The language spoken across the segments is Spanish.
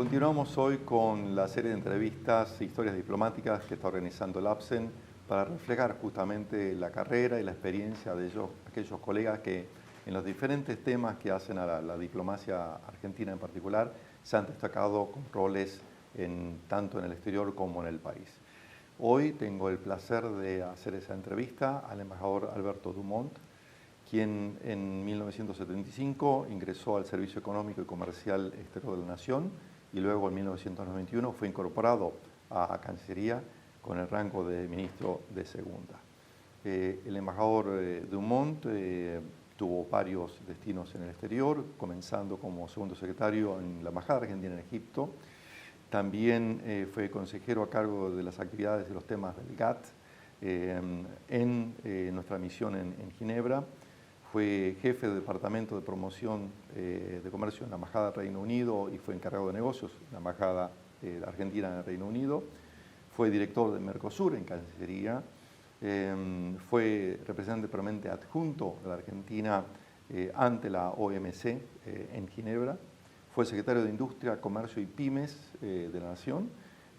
Continuamos hoy con la serie de entrevistas e historias diplomáticas que está organizando el APSEN para reflejar justamente la carrera y la experiencia de aquellos colegas que en los diferentes temas que hacen a la diplomacia argentina en particular se han destacado con roles tanto en el exterior como en el país. Hoy tengo el placer de hacer esa entrevista al embajador Alberto Dumont, quien en 1975 ingresó al Servicio Económico y Comercial Exterior de la Nación y luego en 1991 fue incorporado a Cancillería con el rango de ministro de Segunda. El embajador Dumont tuvo varios destinos en el exterior, comenzando como segundo secretario en la Embajada Argentina en Egipto. También fue consejero a cargo de las actividades y los temas del GATT en nuestra misión en Ginebra. Fue jefe de Departamento de Promoción de Comercio en la Embajada del Reino Unido y fue encargado de negocios en la Embajada Argentina en el Reino Unido. Fue director de Mercosur en Cancillería. Fue representante permanente adjunto de la Argentina ante la OMC en Ginebra. Fue secretario de Industria, Comercio y Pymes de la Nación.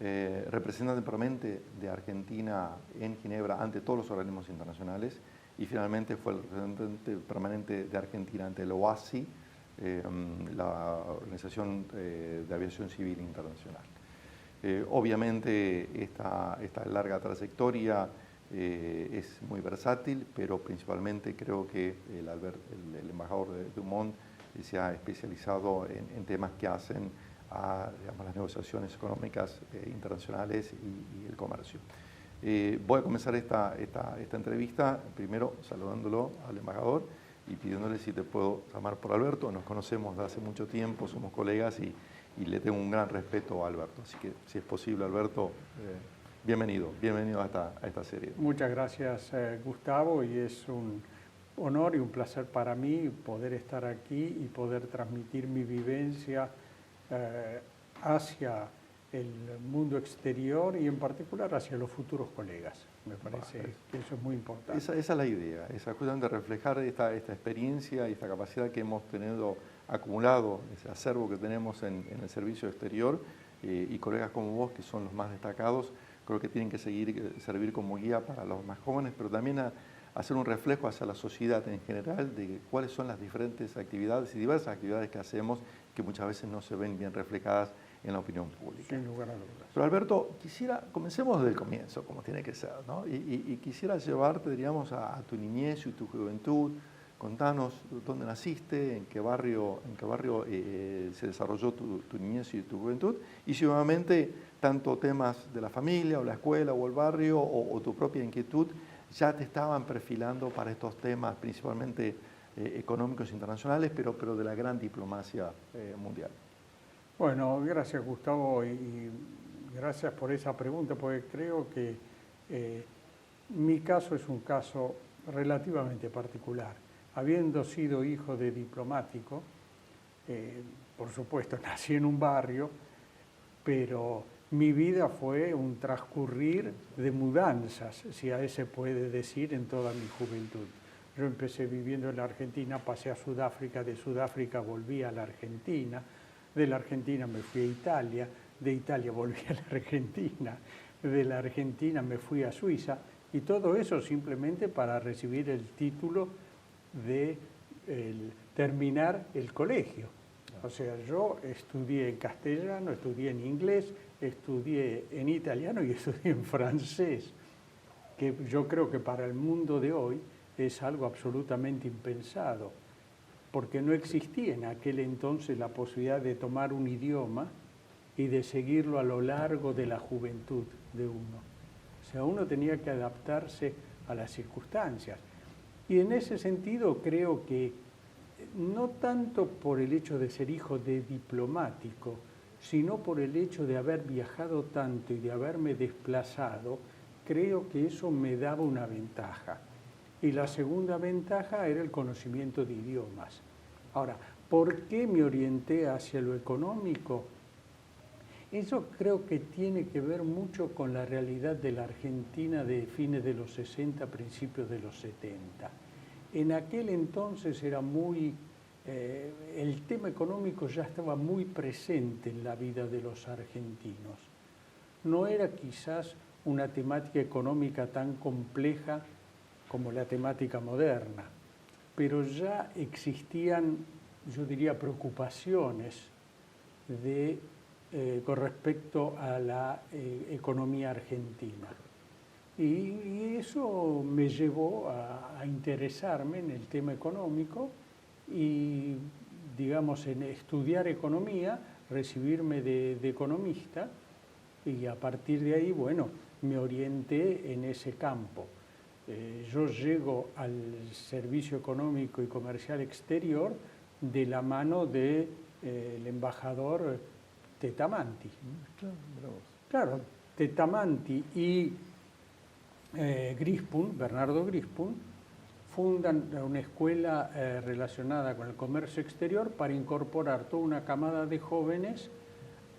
Representante permanente de Argentina en Ginebra ante todos los organismos internacionales. Y finalmente fue el representante permanente de Argentina ante el OASI, la Organización de Aviación Civil Internacional. Obviamente esta larga trayectoria es muy versátil, pero principalmente creo que el embajador de Dumont se ha especializado en temas que hacen a las negociaciones económicas internacionales y el comercio. Voy a comenzar esta entrevista primero saludándolo al embajador y pidiéndole si te puedo llamar por Alberto. Nos conocemos de hace mucho tiempo, somos colegas y le tengo un gran respeto a Alberto. Así que si es posible, Alberto, bienvenido a esta serie. Muchas gracias, Gustavo, y es un honor y un placer para mí poder estar aquí y poder transmitir mi vivencia hacia el mundo exterior y en particular hacia los futuros colegas. Me parece que eso es muy importante. Esa es la idea, es justamente reflejar esta experiencia y esta capacidad que hemos tenido acumulado, ese acervo que tenemos en el servicio exterior y colegas como vos que son los más destacados, creo que tienen que servir como guía para los más jóvenes, pero también hacer un reflejo hacia la sociedad en general de cuáles son las diferentes actividades y diversas actividades que hacemos que muchas veces no se ven bien reflejadas en la opinión pública. Sin lugar a dudas. Pero Alberto, comencemos desde el comienzo, como tiene que ser, ¿no? Y quisiera llevarte, diríamos, a tu niñez y tu juventud. Contanos dónde naciste, en qué barrio se desarrolló tu niñez y tu juventud, y si obviamente tanto temas de la familia, o la escuela, o el barrio, o tu propia inquietud, ya te estaban perfilando para estos temas, principalmente económicos internacionales, pero de la gran diplomacia mundial. Bueno, gracias Gustavo y gracias por esa pregunta, porque creo que mi caso es un caso relativamente particular. Habiendo sido hijo de diplomático, por supuesto nací en un barrio, pero mi vida fue un transcurrir de mudanzas, si a ese puede decir, en toda mi juventud. Yo empecé viviendo en la Argentina, pasé a Sudáfrica, de Sudáfrica volví a la Argentina, de la Argentina me fui a Italia, de Italia volví a la Argentina, de la Argentina me fui a Suiza, y todo eso simplemente para recibir el título de terminar el colegio. O sea, yo estudié en castellano, estudié en inglés, estudié en italiano y estudié en francés, que yo creo que para el mundo de hoy es algo absolutamente impensado, porque no existía en aquel entonces la posibilidad de tomar un idioma y de seguirlo a lo largo de la juventud de uno. O sea, uno tenía que adaptarse a las circunstancias. Y en ese sentido creo que no tanto por el hecho de ser hijo de diplomático, sino por el hecho de haber viajado tanto y de haberme desplazado, creo que eso me daba una ventaja. Y la segunda ventaja era el conocimiento de idiomas. Ahora, ¿por qué me orienté hacia lo económico? Eso creo que tiene que ver mucho con la realidad de la Argentina de fines de los 60, principios de los 70. En aquel entonces era muy el tema económico ya estaba muy presente en la vida de los argentinos. No era quizás una temática económica tan compleja como la temática moderna, pero ya existían, yo diría, preocupaciones con respecto a la economía argentina. Y eso me llevó a interesarme en el tema económico y, digamos, en estudiar economía, recibirme de economista, y a partir de ahí, bueno, me orienté en ese campo. Yo llego al Servicio Económico y Comercial Exterior de la mano del embajador Tetamanti. Claro, Tetamanti y Grispun, Bernardo Grispun, fundan una escuela relacionada con el comercio exterior para incorporar toda una camada de jóvenes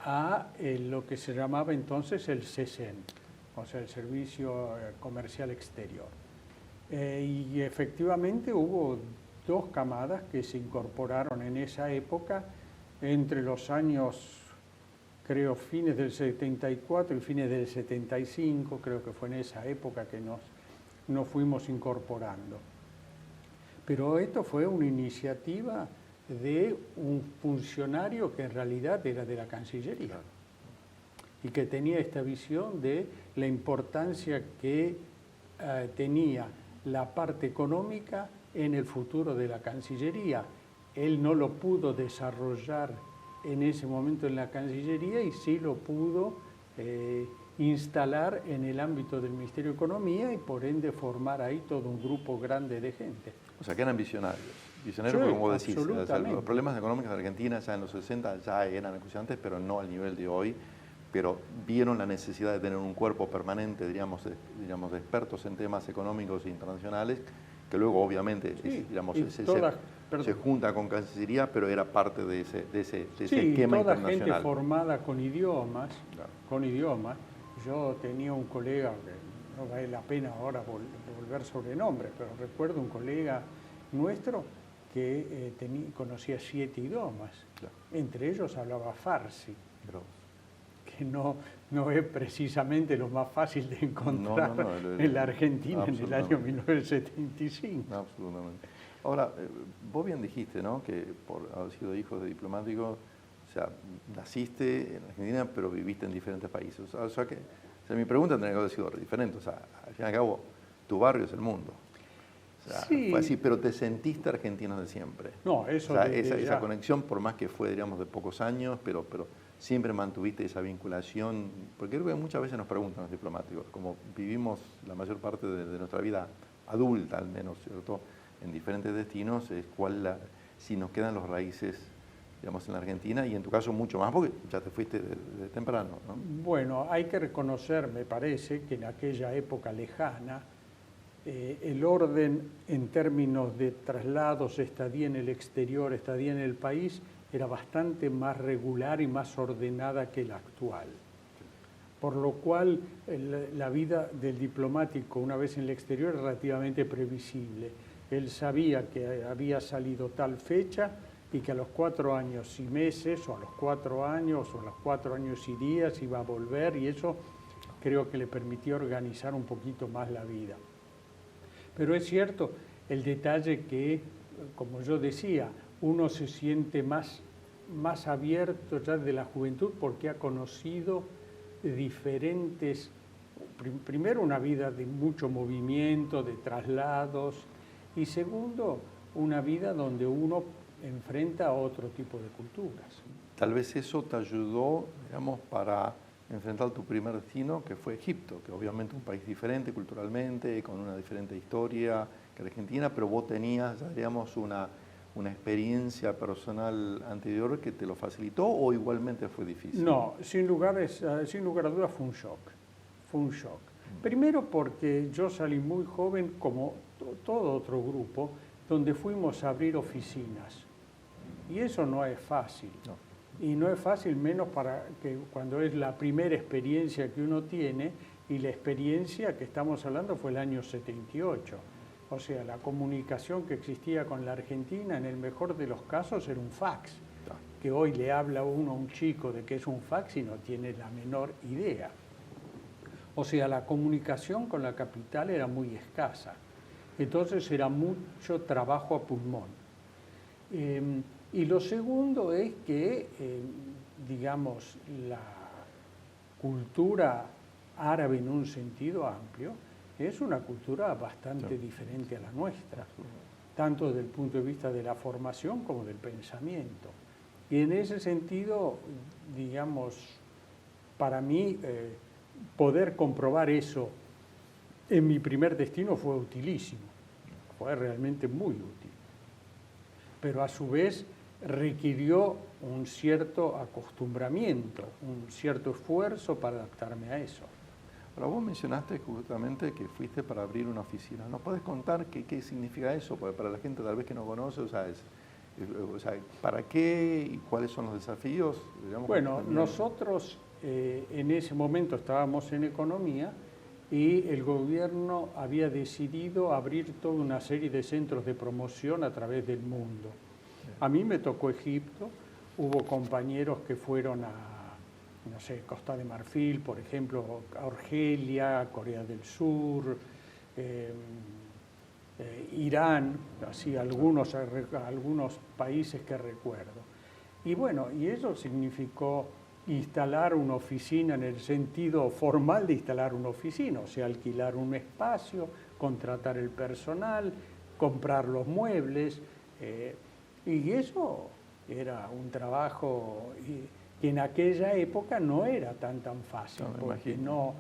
a lo que se llamaba entonces el CESEN, o sea, el Servicio Comercial Exterior. Y efectivamente hubo dos camadas que se incorporaron en esa época, entre los años, creo, fines del 74 y fines del 75, creo que fue en esa época que nos fuimos incorporando. Pero esto fue una iniciativa de un funcionario que en realidad era de la Cancillería y que tenía esta visión de la importancia que tenía la parte económica en el futuro de la Cancillería. Él no lo pudo desarrollar en ese momento en la Cancillería y sí lo pudo instalar en el ámbito del Ministerio de Economía y por ende formar ahí todo un grupo grande de gente. O sea, que eran visionarios. Visionarios, Sí, porque como decís, o sea, los absolutamente. problemas económicos de Argentina ya en los 60 ya eran acuciantes, pero no al nivel de hoy. Pero vieron la necesidad de tener un cuerpo permanente, diríamos, de expertos en temas económicos e internacionales, que luego obviamente Sí, digamos, y se junta con Cancillería, pero era parte de ese sí, esquema toda internacional. gente formada con idiomas, Claro. con idiomas. Yo tenía un colega, que no vale la pena ahora volver sobre nombres, pero recuerdo un colega nuestro que conocía 7 idiomas. Claro. Entre ellos hablaba farsi, Pero, que no es precisamente lo más fácil de encontrar en la Argentina en el año 1975. Absolutamente. Ahora, vos bien dijiste, ¿no?, que por haber sido hijo de diplomáticos, o sea, naciste en Argentina, pero viviste en diferentes países. O sea, mi pregunta tendría que haber sido diferente. O sea, al fin y al cabo, tu barrio es el mundo. O sea, Sí. fue así, pero te sentiste argentino de siempre. No, eso O sea, desde esa ya. conexión, por más que fue, diríamos, de pocos años, pero siempre mantuviste esa vinculación, porque creo que muchas veces nos preguntan los diplomáticos, como vivimos la mayor parte de nuestra vida adulta, al menos, ¿cierto?, en diferentes destinos, es si nos quedan los raíces, digamos, en la Argentina, y en tu caso mucho más, porque ya te fuiste de temprano, ¿no? Bueno, hay que reconocer, me parece, que en aquella época lejana, el orden en términos de traslados, estadía en el exterior, estadía en el país, era bastante más regular y más ordenada que la actual. Por lo cual, la vida del diplomático, una vez en el exterior, es relativamente previsible. Él sabía que había salido tal fecha y que a los 4 años y meses, o a los 4 años, o a los 4 años y días iba a volver, y eso creo que le permitió organizar un poquito más la vida. Pero es cierto el detalle que, como yo decía, uno se siente más abierto ya de la juventud porque ha conocido diferentes, primero una vida de mucho movimiento, de traslados, y segundo, una vida donde uno enfrenta a otro tipo de culturas. Tal vez eso te ayudó, digamos, para enfrentar tu primer destino, que fue Egipto, que obviamente es un país diferente culturalmente, con una diferente historia que Argentina, pero vos tenías, ya, digamos, una experiencia personal anterior que te lo facilitó, ¿o igualmente fue difícil? No, sin lugar a dudas fue un shock. Fue un shock. Primero porque yo salí muy joven, como todo otro grupo, donde fuimos a abrir oficinas. Y eso no es fácil. No. Y no es fácil menos para que cuando es la primera experiencia que uno tiene, y la experiencia que estamos hablando fue el año 78. O sea, la comunicación que existía con la Argentina, en el mejor de los casos, era un fax. Que hoy le habla uno a un chico de que es un fax y no tiene la menor idea. O sea, la comunicación con la capital era muy escasa. Entonces era mucho trabajo a pulmón. Y lo segundo es que, digamos, la cultura árabe en un sentido amplio es una cultura bastante diferente a la nuestra, tanto desde el punto de vista de la formación como del pensamiento. Y en ese sentido, digamos, para mí, poder comprobar eso en mi primer destino fue utilísimo, fue realmente muy útil. Pero a su vez requirió un cierto acostumbramiento, un cierto esfuerzo para adaptarme a eso. Ahora, vos mencionaste justamente que fuiste para abrir una oficina. ¿Nos podés contar qué significa eso? Porque para la gente tal vez que no conoce, o sea, ¿para qué y cuáles son los desafíos? Digamos, bueno, nosotros en ese momento estábamos en economía y el gobierno había decidido abrir toda una serie de centros de promoción a través del mundo. A mí me tocó Egipto, hubo compañeros que fueron a, no sé, Costa de Marfil, por ejemplo, a Argelia, Corea del Sur, Irán, así algunos países que recuerdo. Y bueno, y eso significó instalar una oficina en el sentido formal de instalar una oficina, o sea, alquilar un espacio, contratar el personal, comprar los muebles, y eso era un trabajo que en aquella época no era tan fácil, porque no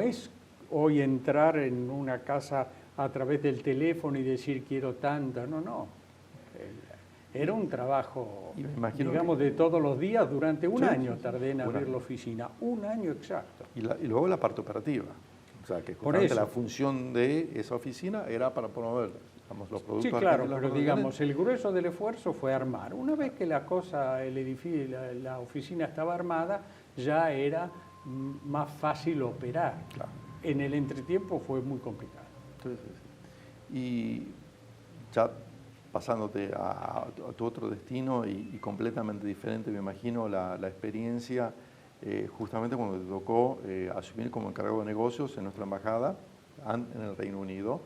es hoy entrar en una casa a través del teléfono y decir quiero tanta, no. Era un trabajo, digamos, de todos los días. Durante un año tardé en abrir la oficina, un año exacto. Y luego la parte operativa, o sea, que justamente la función de esa oficina era para promover, digamos, los productos. Sí, claro, pero digamos, el grueso del esfuerzo fue armar. Una vez que la cosa, el edificio, la oficina estaba armada, ya era más fácil operar. Claro. En el entretiempo fue muy complicado. Sí. Y ya pasándote a tu otro destino y completamente diferente, me imagino la experiencia justamente cuando te tocó asumir como encargado de negocios en nuestra embajada en el Reino Unido,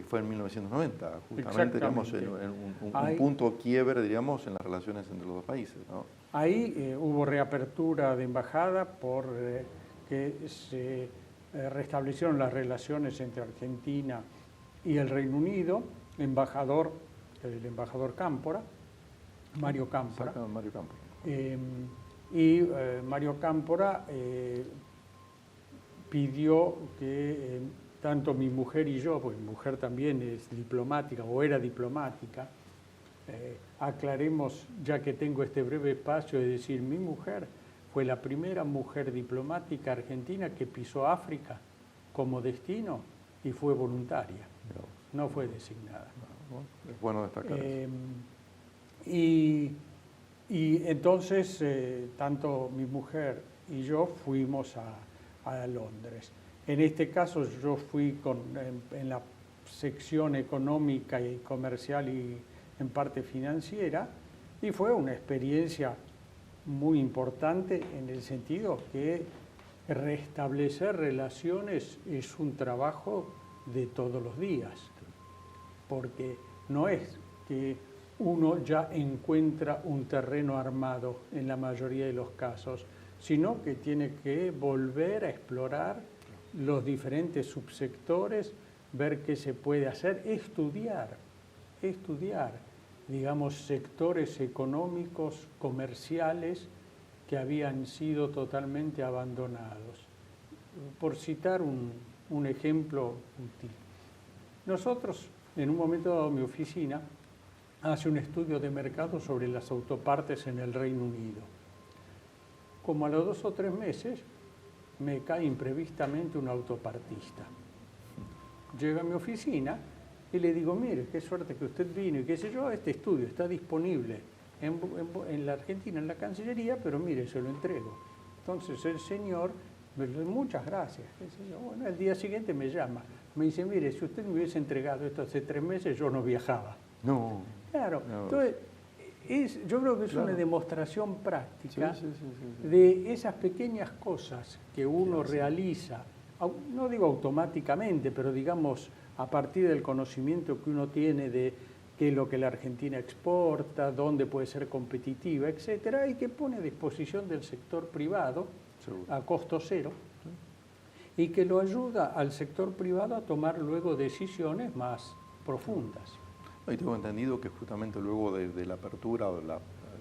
fue en 1990, justamente, digamos, en un punto quiebre, digamos, en las relaciones entre los dos países, ¿no? Ahí hubo reapertura de embajada por que se restablecieron las relaciones entre Argentina y el Reino Unido. El embajador Cámpora, Mario Cámpora. Mario Cámpora. Mario Cámpora pidió que tanto mi mujer y yo, porque mi mujer también es diplomática o era diplomática, aclaremos, ya que tengo este breve espacio, de decir, mi mujer fue la primera mujer diplomática argentina que pisó África como destino y fue voluntaria, no fue designada. Es bueno destacar eso. Y entonces, tanto mi mujer y yo fuimos a Londres. En este caso, yo fui en la sección económica y comercial y en parte financiera, y fue una experiencia muy importante en el sentido que restablecer relaciones es un trabajo de todos los días, porque no es que uno ya encuentra un terreno armado en la mayoría de los casos, sino que tiene que volver a explorar los diferentes subsectores, ver qué se puede hacer, estudiar, digamos, sectores económicos, comerciales que habían sido totalmente abandonados. Por citar un ejemplo útil. Nosotros, en un momento dado, mi oficina hace un estudio de mercado sobre las autopartes en el Reino Unido. Como a los 2 o 3 meses, me cae imprevistamente un autopartista. Llega a mi oficina y le digo, mire, qué suerte que usted vino y qué sé yo, este estudio está disponible en la Argentina, en la Cancillería, pero mire, se lo entrego. Entonces el señor Muchas gracias. Qué sé yo. Bueno, el día siguiente me llama. Me dice, mire, si usted me hubiese entregado esto hace 3 meses, yo no viajaba. No. Claro. No. Entonces, yo creo que es Claro. una demostración práctica Sí. de esas pequeñas cosas que uno realiza, no digo automáticamente, pero digamos a partir del conocimiento que uno tiene de qué es lo que la Argentina exporta, dónde puede ser competitiva, etcétera, y que pone a disposición del sector privado Seguro. a costo cero y que lo ayuda al sector privado a tomar luego decisiones más profundas. Y tengo entendido que justamente luego de la apertura o el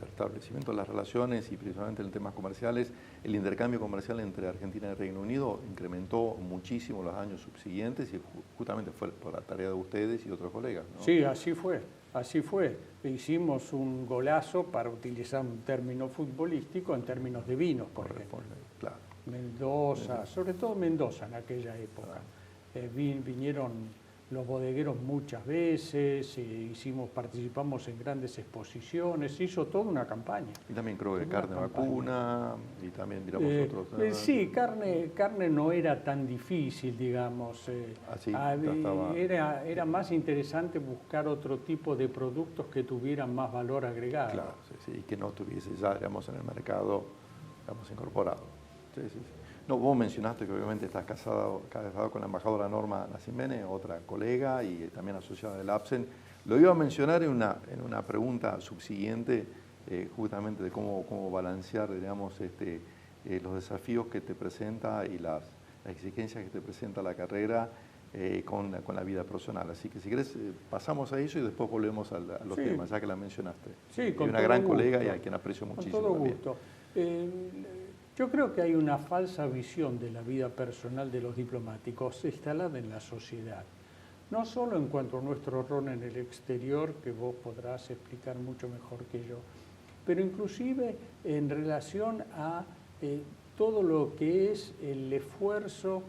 establecimiento de las relaciones y principalmente en temas comerciales, el intercambio comercial entre Argentina y Reino Unido incrementó muchísimo los años subsiguientes y justamente fue por la tarea de ustedes y otros colegas, ¿no? Sí, así fue. Hicimos un golazo, para utilizar un término futbolístico, en términos de vinos, por ejemplo. Claro. Mendoza, sobre todo Mendoza en aquella época. Vinieron los bodegueros muchas veces, participamos en grandes exposiciones, se hizo toda una campaña. Y también creo que carne vacuna y también miramos otros. Sí, carne no era tan difícil, digamos. Era más interesante buscar otro tipo de productos que tuvieran más valor agregado. Claro, sí, y que no tuviese ya, digamos, en el mercado, digamos, incorporado. Sí. No, vos mencionaste que obviamente estás casado con la embajadora Norma Nascimene, otra colega y también asociada del APSEN. Lo iba a mencionar en una pregunta subsiguiente, justamente de cómo balancear, digamos, los desafíos que te presenta y las exigencias que te presenta la carrera con la vida personal. Así que si querés, pasamos a eso y después volvemos a los temas, ya que la mencionaste. Sí, con una gran gusto. colega y a quien aprecio muchísimo. Con todo también. gusto. Yo creo que hay una falsa visión de la vida personal de los diplomáticos instalada en la sociedad. No solo en cuanto a nuestro rol en el exterior, que vos podrás explicar mucho mejor que yo, pero inclusive en relación a todo lo que es el esfuerzo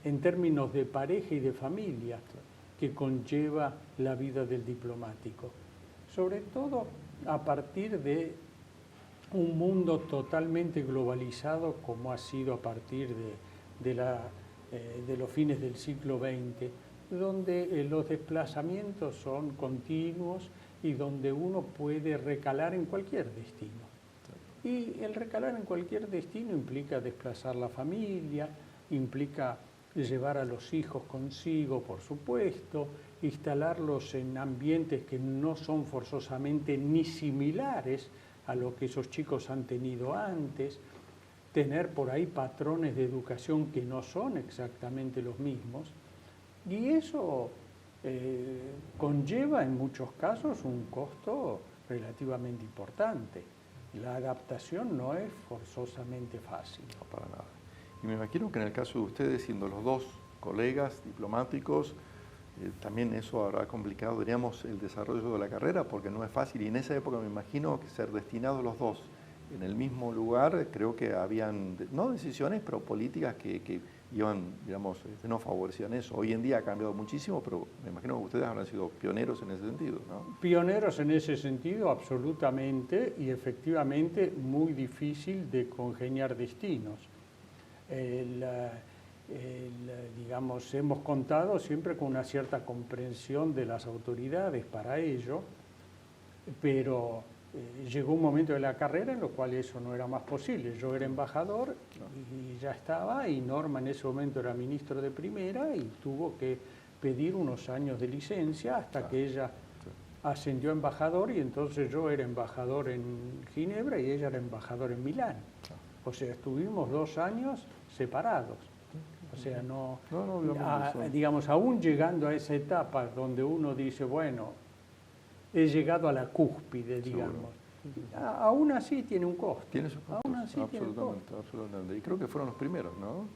en términos de pareja y de familia que conlleva la vida del diplomático. Sobre todo a partir de un mundo totalmente globalizado como ha sido a partir de los fines del siglo XX, donde los desplazamientos son continuos y donde uno puede recalar en cualquier destino. Y el recalar en cualquier destino implica desplazar la familia, implica llevar a los hijos consigo, por supuesto, instalarlos en ambientes que no son forzosamente ni similares a lo que esos chicos han tenido antes, tener por ahí patrones de educación que no son exactamente los mismos, y eso conlleva en muchos casos un costo relativamente importante. La adaptación no es forzosamente fácil. No, para nada. Y me imagino que en el caso de ustedes, siendo los dos colegas diplomáticos, también eso habrá complicado, diríamos, el desarrollo de la carrera, porque no es fácil. Y en esa época me imagino que ser destinados los dos en el mismo lugar, creo que habían, no decisiones, pero políticas que iban, digamos, no favorecían eso. Hoy en día ha cambiado muchísimo, pero me imagino que ustedes habrán sido pioneros en ese sentido, ¿no? Pioneros en ese sentido, absolutamente, y efectivamente muy difícil de congeniar destinos. Digamos, hemos contado siempre con una cierta comprensión de las autoridades para ello, pero llegó un momento de la carrera en lo cual eso no era más posible. Yo era embajador y ya estaba, y Norma en ese momento era ministro de primera y tuvo que pedir unos años de licencia hasta que ella ascendió a embajador, y entonces yo era embajador en Ginebra y ella era embajador en Milán. O sea, estuvimos 2 años separados. O sea, digamos, aún llegando a esa etapa donde uno dice, bueno, he llegado a la cúspide, digamos. Aún así tiene un costo. Tiene su costo, absolutamente. Y creo que fueron los primeros, ¿no?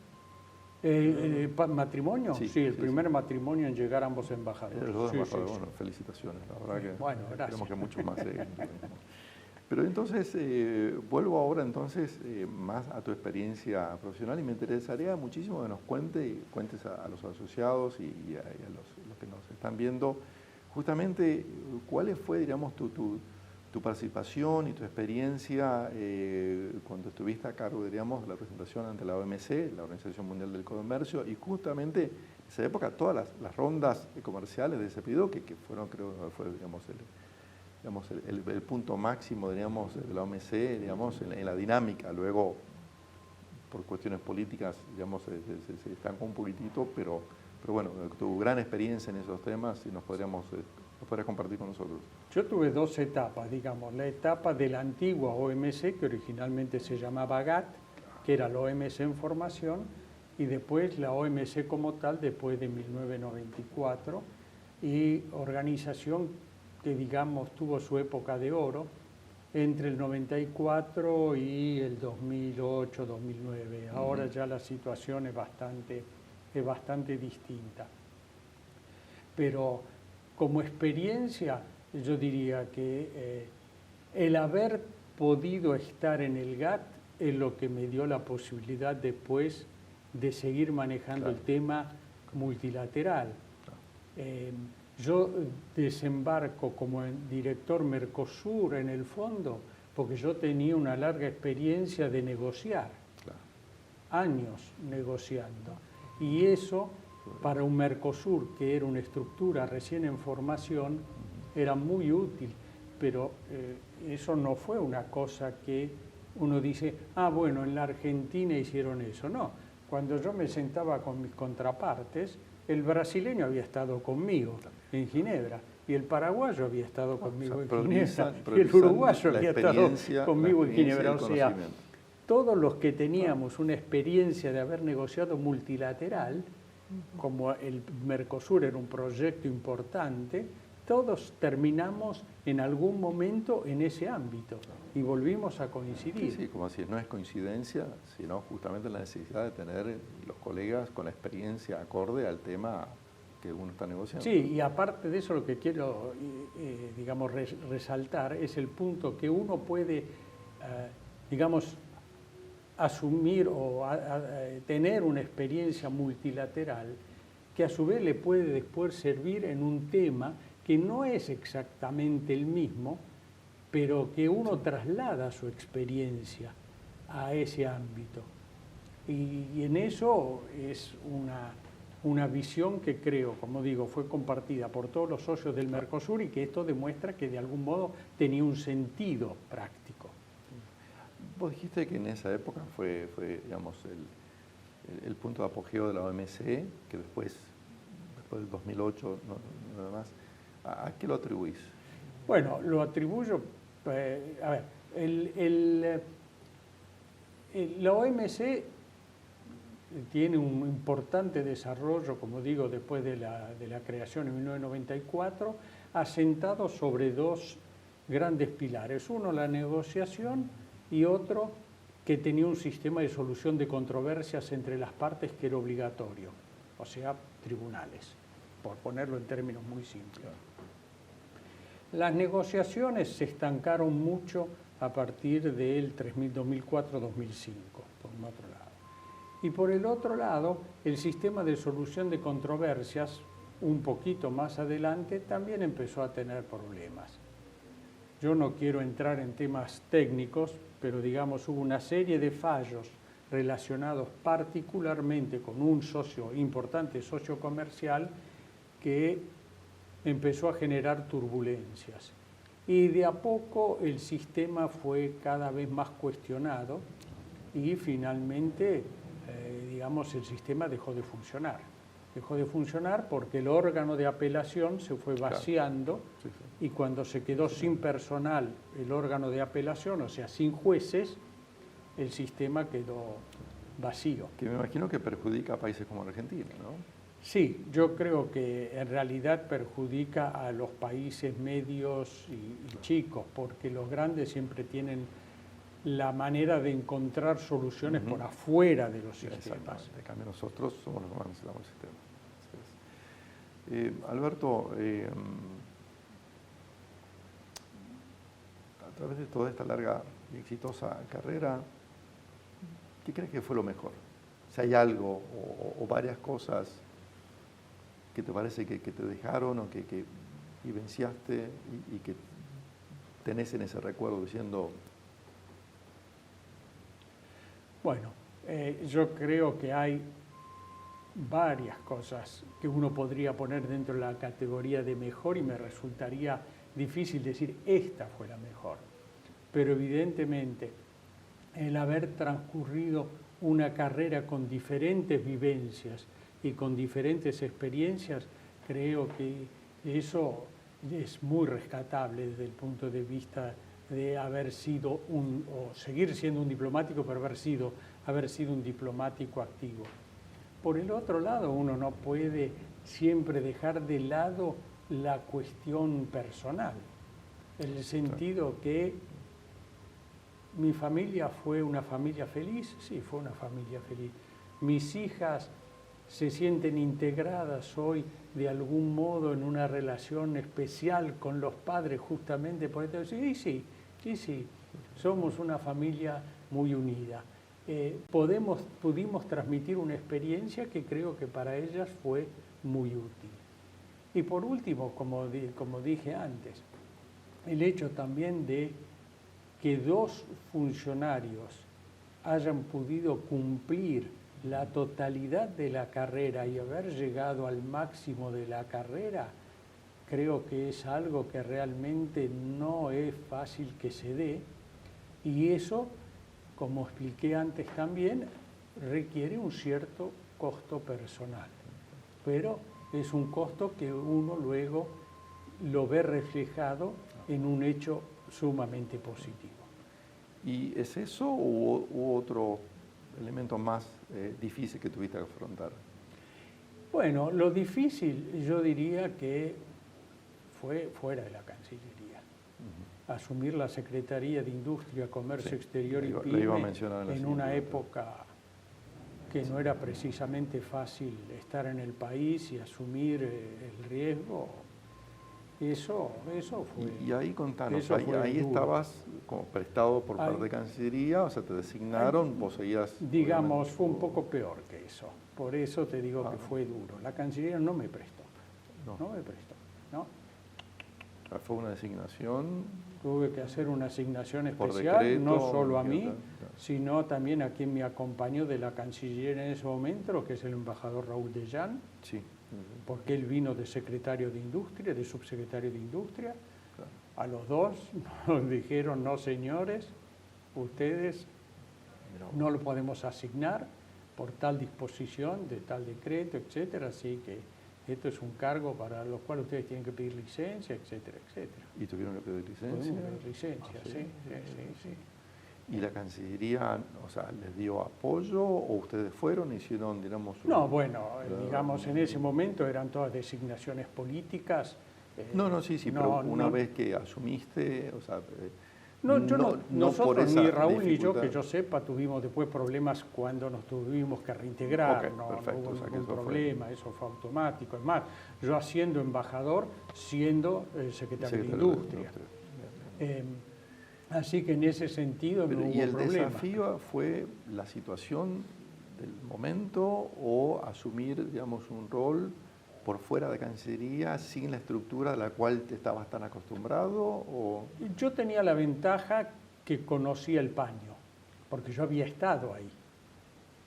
¿Matrimonio? Sí, el primer matrimonio en llegar ambos embajadores. Los dos embajadores, bueno, felicitaciones, la verdad que esperemos que muchos más lleguen. Pero entonces, vuelvo ahora entonces más a tu experiencia profesional, y me interesaría muchísimo que nos cuentes a los asociados y a los que nos están viendo, justamente cuál fue, digamos, tu tu participación y tu experiencia cuando estuviste a cargo, diríamos, de la presentación ante la OMC, la Organización Mundial del Comercio, y justamente en esa época todas las rondas comerciales de ese periodo, que fueron, creo, fue, digamos, el punto máximo, diríamos, de la OMC, digamos, en la dinámica. Luego, por cuestiones políticas, digamos, se estancó un poquitito, pero bueno, tu gran experiencia en esos temas, y nos podrías compartir con nosotros. Yo tuve dos etapas, digamos, la etapa de la antigua OMC, que originalmente se llamaba GATT, que era la OMC en formación, y después la OMC como tal, después de 1994, y organización que, digamos, tuvo su época de oro entre el 94 y el 2008, 2009. Ahora ya la situación es bastante distinta. Pero como experiencia, yo diría que el haber podido estar en el GATT es lo que me dio la posibilidad después de seguir manejando el tema multilateral. Yo desembarco como director Mercosur en el fondo porque yo tenía una larga experiencia de negociar, años negociando. Y eso, para un Mercosur, que era una estructura recién en formación, era muy útil. Pero eso no fue una cosa que uno dice, bueno, en la Argentina hicieron eso. No, cuando yo me sentaba con mis contrapartes, el brasileño había estado conmigo en Ginebra y el paraguayo había estado conmigo en Ginebra y el uruguayo había estado conmigo en Ginebra. O sea, todos los que teníamos una experiencia de haber negociado multilateral, como el Mercosur era un proyecto importante, todos terminamos en algún momento en ese ámbito y volvimos a coincidir. Sí, como así, no es coincidencia, sino justamente la necesidad de tener los colegas con la experiencia acorde al tema que uno está negociando. Sí, y aparte de eso lo que quiero, digamos, resaltar es el punto que uno puede, digamos, asumir o tener una experiencia multilateral que a su vez le puede después servir en un tema que no es exactamente el mismo, pero que uno traslada su experiencia a ese ámbito. Y en eso es una visión que creo, como digo, fue compartida por todos los socios del Mercosur y que esto demuestra que de algún modo tenía un sentido práctico. Vos dijiste que en esa época fue digamos, el punto de apogeo de la OMC, que después del 2008, nada más. ¿A qué lo atribuís? Bueno, lo atribuyo, a ver, la OMC tiene un importante desarrollo, como digo, después de la creación en 1994, asentado sobre dos grandes pilares. Uno, la negociación, y otro, que tenía un sistema de solución de controversias entre las partes que era obligatorio, o sea, tribunales, por ponerlo en términos muy simples. Las negociaciones se estancaron mucho a partir del 2004-2005, por un otro lado. Y por el otro lado, el sistema de solución de controversias, un poquito más adelante, también empezó a tener problemas. Yo no quiero entrar en temas técnicos, pero digamos hubo una serie de fallos relacionados particularmente con un importante socio comercial que empezó a generar turbulencias. Y de a poco el sistema fue cada vez más cuestionado y finalmente, digamos, el sistema dejó de funcionar. Dejó de funcionar porque el órgano de apelación se fue vaciando y cuando se quedó sin personal el órgano de apelación, o sea, sin jueces, el sistema quedó vacío. Que me imagino que perjudica a países como Argentina, ¿no? Sí, yo creo que en realidad perjudica a los países medios y chicos, porque los grandes siempre tienen la manera de encontrar soluciones por afuera de los sistemas. En cambio nosotros somos los que más necesitamos el sistema. Alberto, a través de toda esta larga y exitosa carrera, ¿qué crees que fue lo mejor? Si hay algo o varias cosas que te parece que te dejaron o que vivenciaste y que tenés en ese recuerdo diciendo? Bueno, yo creo que hay varias cosas que uno podría poner dentro de la categoría de mejor y me resultaría difícil decir esta fue la mejor. Pero evidentemente el haber transcurrido una carrera con diferentes vivencias y con diferentes experiencias, creo que eso es muy rescatable desde el punto de vista de haber sido o seguir siendo un diplomático, pero haber sido un diplomático activo. Por el otro lado, uno no puede siempre dejar de lado la cuestión personal, en el sentido que mi familia fue una familia feliz, sí, fue una familia feliz. Mis hijas se sienten integradas hoy de algún modo en una relación especial con los padres justamente por esto. Sí, sí, somos una familia muy unida. Pudimos transmitir una experiencia que creo que para ellas fue muy útil. Y por último, como dije antes, el hecho también de que dos funcionarios hayan podido cumplir la totalidad de la carrera y haber llegado al máximo de la carrera, creo que es algo que realmente no es fácil que se dé, y eso, como expliqué antes también, requiere un cierto costo personal, pero es un costo que uno luego lo ve reflejado en un hecho sumamente positivo. ¿Y es eso u otro elemento más difícil que tuviste que afrontar? Bueno, lo difícil yo diría que fue fuera de la Cancillería. Asumir la Secretaría de Industria, Comercio Exterior y PYME en una época que no era precisamente fácil estar en el país y asumir el riesgo. Eso fue. Y ahí contanos, ahí estabas como prestado por parte de Cancillería, o sea, te designaron, vos seguías... Digamos, fue un poco peor que eso. Por eso te digo que fue duro. La Cancillería no me prestó. No me prestó, ¿no? Fue una designación... Tuve que hacer una asignación especial, por decreto, no solo a mí, sino también a quien me acompañó de la Cancillería en ese momento, que es el embajador Raúl Dellán. Sí. Porque él vino de secretario de Industria, de subsecretario de Industria. Claro. A los dos nos dijeron, no señores, ustedes no lo podemos asignar por tal disposición de tal decreto, etcétera, así que esto es un cargo para los cuales ustedes tienen que pedir licencia, etcétera, etcétera. ¿Y tuvieron que pedir licencia? Licencia, sí. ¿Y la Cancillería, o sea, les dio apoyo o ustedes fueron y hicieron, digamos... No, bueno, digamos, en ese momento eran todas designaciones políticas. Sí, pero una vez que asumiste, o sea... nosotros, ni Raúl ni yo, que yo sepa, tuvimos después problemas cuando nos tuvimos que reintegrar. Okay, perfecto, no hubo ningún problema, eso fue automático. Es más, yo siendo embajador, siendo secretario de Industria. Así que en ese sentido no hubo problema. ¿Y el desafío fue la situación del momento o asumir, digamos, un rol por fuera de Cancillería sin la estructura a la cual te estabas tan acostumbrado? ¿O? Yo tenía la ventaja que conocía el paño, porque yo había estado ahí.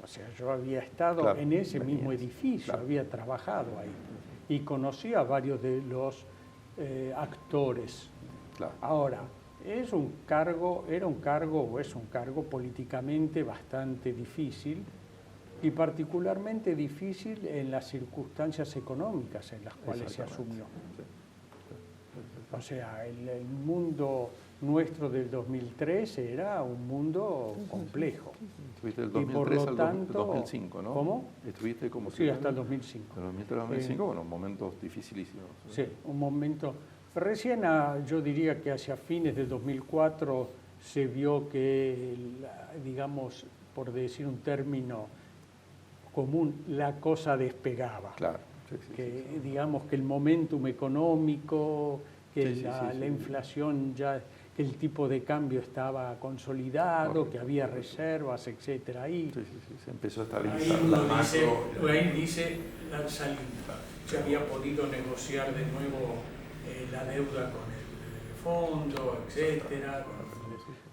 O sea, yo había estado en ese mismo edificio, había trabajado ahí y conocía a varios de los actores. Ahora, era un cargo políticamente bastante difícil y particularmente difícil en las circunstancias económicas en las cuales se asumió. O sea, el mundo nuestro del 2003 era un mundo complejo. Estuviste del 2003 al 2005, ¿no? ¿Cómo? Estuviste como... Sí, hasta el 2005. Del 2003 al 2005, bueno, momentos dificilísimos. Sí, un momento... Recién, yo diría que hacia fines del 2004 se vio que, digamos, por decir un término común, la cosa despegaba. Claro. Digamos que el momentum económico, que la inflación ya, que el tipo de cambio estaba consolidado, que había reservas, etcétera. Ahí se empezó a estabilizar. Ahí dice Lanza Limpa, se había podido negociar de nuevo la deuda con el fondo, etcétera,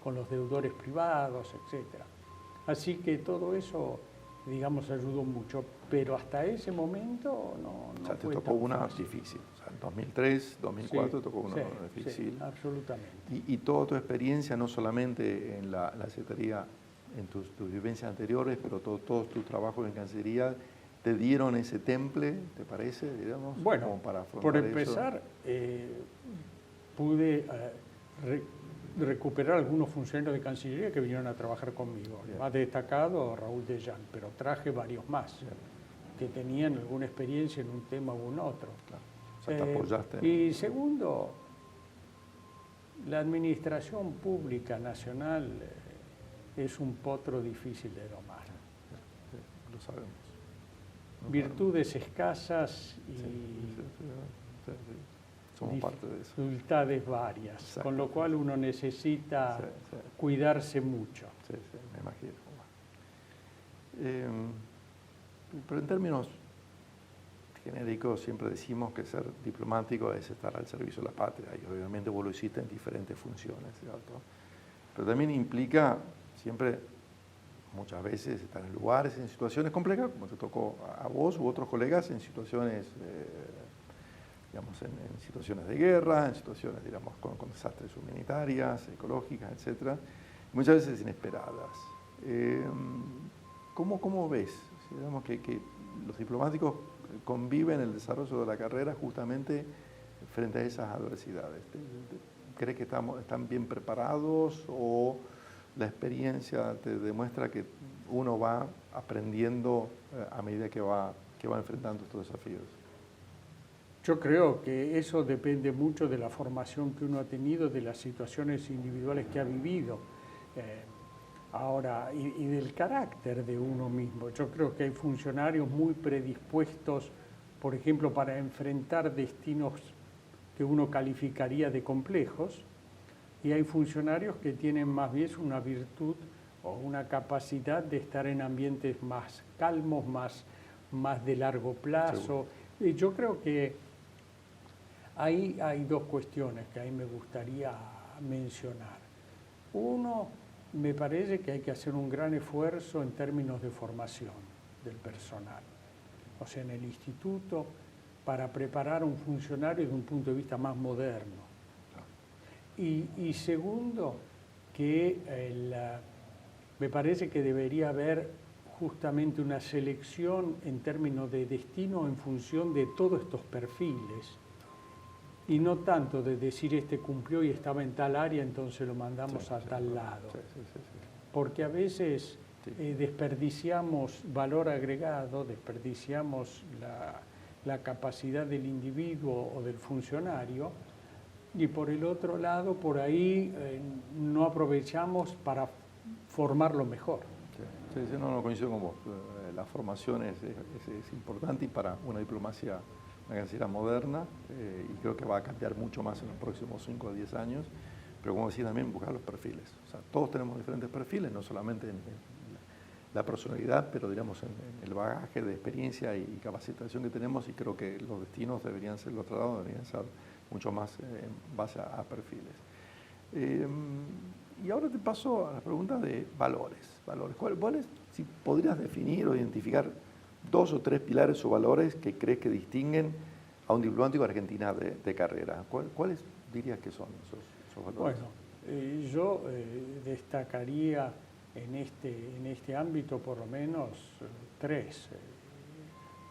con los deudores privados, etcétera. Así que todo eso, digamos, ayudó mucho, pero hasta ese momento no O sea, te fue tocó tan una fácil. difícil. O sea, en 2003, 2004 Sí, tocó una sí, difícil. sí, absolutamente. Y toda tu experiencia, no solamente en la Secretaría, en tus vivencias anteriores, pero todos tus trabajos en Cancillería, ¿te dieron ese temple, te parece, digamos, Bueno, como para por afrontar empezar, pude recuperar algunos funcionarios de Cancillería que vinieron a trabajar conmigo. Bien. Más destacado Raúl Dellán, pero traje varios más que tenían alguna experiencia en un tema u un otro. Claro. O sea, te apoyaste. Y segundo, la administración pública nacional es un potro difícil de domar. Sí, lo sabemos. Virtudes escasas y Sí. Somos parte de eso. dificultades varias, Exacto. con lo cual uno necesita cuidarse mucho. Sí, me imagino. Pero en términos genéricos siempre decimos que ser diplomático es estar al servicio de la patria y obviamente vos lo hiciste en diferentes funciones, ¿cierto? Pero también implica siempre, muchas veces, estar en lugares, en situaciones complejas, como te tocó a vos u otros colegas, en situaciones, digamos, en situaciones de guerra, en situaciones, digamos, con desastres humanitarias, ecológicas, etc. Muchas veces inesperadas. ¿Cómo ves, digamos, que los diplomáticos conviven en el desarrollo de la carrera justamente frente a esas adversidades? ¿Crees que están bien preparados o la experiencia te demuestra que uno va aprendiendo a medida que va enfrentando estos desafíos? Yo creo que eso depende mucho de la formación que uno ha tenido, de las situaciones individuales que ha vivido. Ahora, y del carácter de uno mismo. Yo creo que hay funcionarios muy predispuestos, por ejemplo, para enfrentar destinos que uno calificaría de complejos, y hay funcionarios que tienen más bien una virtud o una capacidad de estar en ambientes más calmos, más de largo plazo. Y yo creo que ahí hay dos cuestiones que ahí me gustaría mencionar. Uno, me parece que hay que hacer un gran esfuerzo en términos de formación del personal, o sea, en el instituto, para preparar a un funcionario desde un punto de vista más moderno. Y segundo, que me parece que debería haber justamente una selección en términos de destino en función de todos estos perfiles, y no tanto de decir este cumplió y estaba en tal área, entonces lo mandamos a tal lado. Porque a veces desperdiciamos valor agregado, desperdiciamos la capacidad del individuo o del funcionario, y por el otro lado, por ahí no aprovechamos para formarlo mejor. Sí, no coincido con vos. La formación es importante y para una diplomacia, una cancillería moderna, y creo que va a cambiar mucho más en los próximos 5 a 10 años, pero como decía también, buscar los perfiles. O sea, todos tenemos diferentes perfiles, no solamente en la personalidad, pero digamos en el bagaje de experiencia y capacitación que tenemos, y creo que los destinos deberían ser, los tratados deberían ser mucho más en base a perfiles. Y ahora te paso a la pregunta de valores. ¿Cuáles, si podrías definir o identificar 2 o 3 pilares o valores que crees que distinguen a un diplomático argentino de carrera? ¿Cuáles dirías que son esos valores? Bueno, yo destacaría en este ámbito por lo menos 3.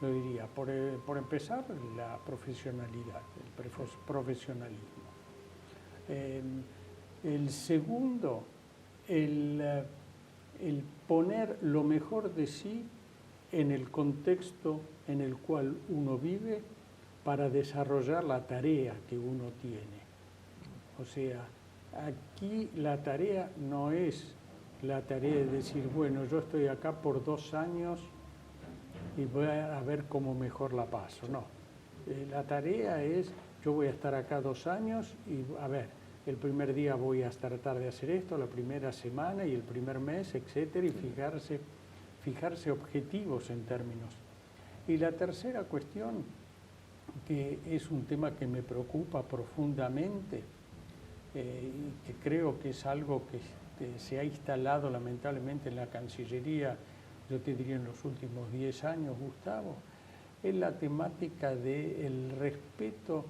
Lo diría, por empezar, la profesionalidad, el profesionalismo. El segundo, el poner lo mejor de sí en el contexto en el cual uno vive para desarrollar la tarea que uno tiene. O sea, aquí la tarea no es la tarea de decir, bueno, yo estoy acá por 2 años y voy a ver cómo mejor la paso. No, la tarea es, yo voy a estar acá 2 años y a ver, el primer día voy a tratar de hacer esto, la primera semana y el primer mes, etcétera, y fijarse objetivos en términos. Y la tercera cuestión, que es un tema que me preocupa profundamente, y que creo que es algo que se ha instalado lamentablemente en la Cancillería, yo te diría en los últimos 10 años, Gustavo, es la temática del respeto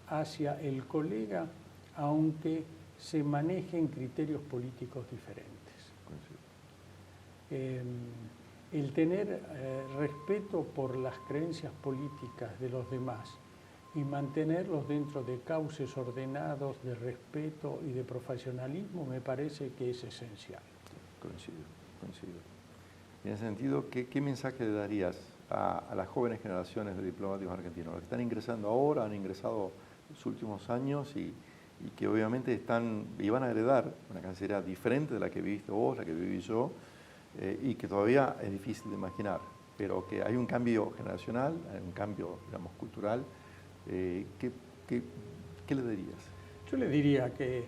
hacia el colega, aunque se manejen criterios políticos diferentes. El tener respeto por las creencias políticas de los demás y mantenerlos dentro de cauces ordenados de respeto y de profesionalismo me parece que es esencial. Coincido. En ese sentido, ¿qué mensaje le darías a las jóvenes generaciones de diplomáticos argentinos, los que están ingresando ahora, han ingresado en los últimos años y que obviamente están y van a heredar una cancillería diferente de la que viviste vos, la que viví yo, y que todavía es difícil de imaginar, pero que hay un cambio generacional, hay un cambio, digamos, cultural? ¿Qué le dirías? Yo le diría que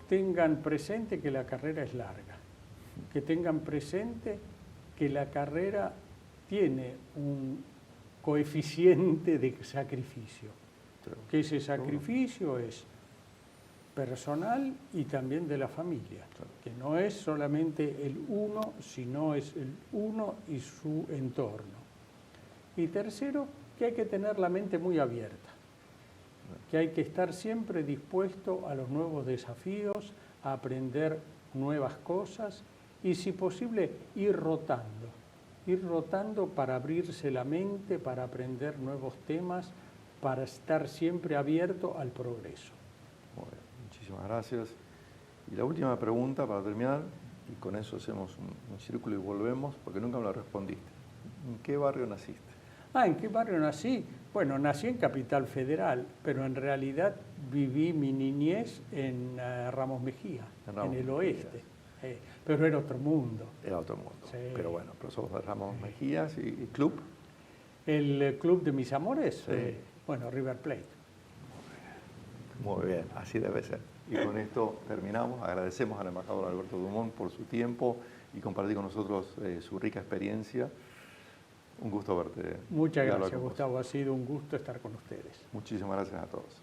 tengan presente que la carrera es larga, que tengan presente que la carrera tiene un coeficiente de sacrificio, que ese sacrificio es personal y también de la familia, que no es solamente el uno, sino es el uno y su entorno. Y tercero, que hay que tener la mente muy abierta, que hay que estar siempre dispuesto a los nuevos desafíos, a aprender nuevas cosas y, si posible, ir rotando para abrirse la mente, para aprender nuevos temas, para estar siempre abierto al progreso. Muy bien, muchísimas gracias. Y la última pregunta para terminar, y con eso hacemos un círculo y volvemos, porque nunca me la respondiste. ¿En qué barrio naciste? ¿En qué barrio nací? Bueno, nací en Capital Federal, pero en realidad viví mi niñez en Ramos Mejía, en el oeste. Pero era otro mundo. Era otro mundo, sí. Pero bueno, pero sos de Ramos Mejías y club. El club de mis amores, sí. Bueno, River Plate. Muy bien, así debe ser. Y con esto terminamos. Agradecemos al embajador Alberto Dumont por su tiempo y compartir con nosotros su rica experiencia. Un gusto verte. Muchas gracias, Gustavo. Ha sido un gusto estar con ustedes. Muchísimas gracias a todos.